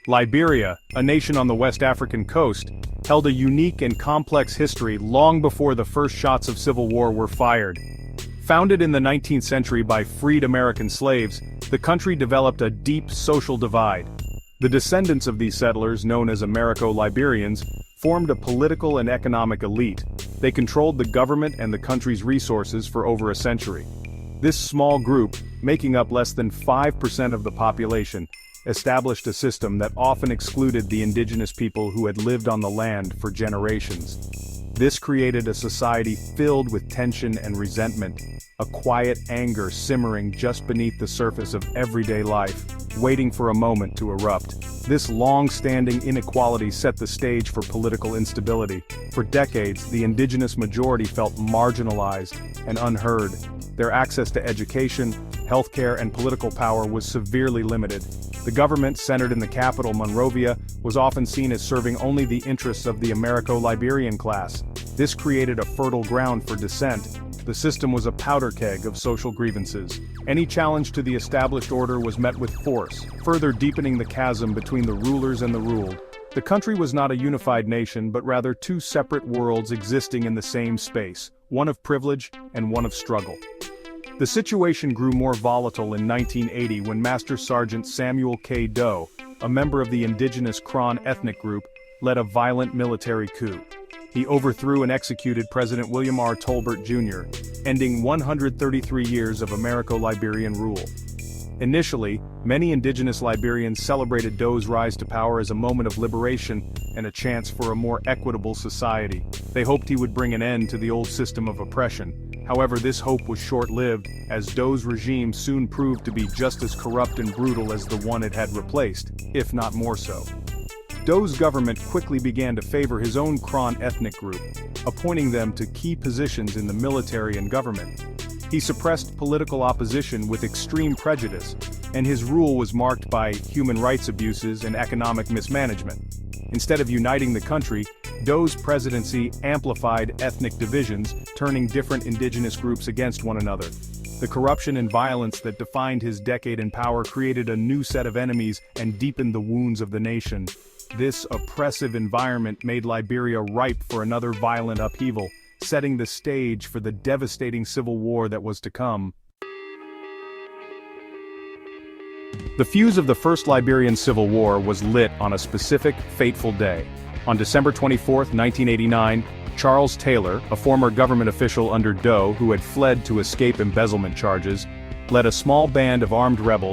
Liberia, a nation on the West African coast, held a unique and complex history long before the first shots of civil war were fired. Founded in the 19th century by freed American slaves, the country developed a deep social divide. The descendants of these settlers, known as Americo-Liberians, formed a political and economic elite. They controlled the government and the country's resources for over a century. This small group, making up less than 5% of the population, established a system that often excluded the indigenous people who had lived on the land for generations. This created a society filled with tension and resentment, a quiet anger simmering just beneath the surface of everyday life, waiting for a moment to erupt. This long-standing inequality set the stage for political instability. For decades, the indigenous majority felt marginalized and unheard. Their access to education, healthcare, and political power was severely limited. The government, centered in the capital, Monrovia, was often seen as serving only the interests of the Americo-Liberian class. This created a fertile ground for dissent. The system was a powder keg of social grievances. Any challenge to the established order was met with force, further deepening the chasm between the rulers and the ruled. The country was not a unified nation, but rather two separate worlds existing in the same space, one of privilege and one of struggle. The situation grew more volatile in 1980 when Master Sergeant Samuel K. Doe, a member of the indigenous Kron ethnic group, led a violent military coup. He overthrew and executed President William R. Tolbert Jr., ending 133 years of Americo-Liberian rule. Initially, many indigenous Liberians celebrated Doe's rise to power as a moment of liberation and a chance for a more equitable society. They hoped he would bring an end to the old system of oppression. However, this hope was short-lived, as Doe's regime soon proved to be just as corrupt and brutal as the one it had replaced, if not more so. Doe's government quickly began to favor his own Kron ethnic group, appointing them to key positions in the military and government. He suppressed political opposition with extreme prejudice, and his rule was marked by human rights abuses and economic mismanagement. Instead of uniting the country, Doe's presidency amplified ethnic divisions, turning different indigenous groups against one another. The corruption and violence that defined his decade in power created a new set of enemies and deepened the wounds of the nation. This oppressive environment made Liberia ripe for another violent upheaval, setting the stage for the devastating civil war that was to come. The fuse of the First Liberian Civil War was lit on a specific, fateful day. On December 24, 1989, Charles Taylor, a former government official under Doe who had fled to escape embezzlement charges, led a small band of armed rebels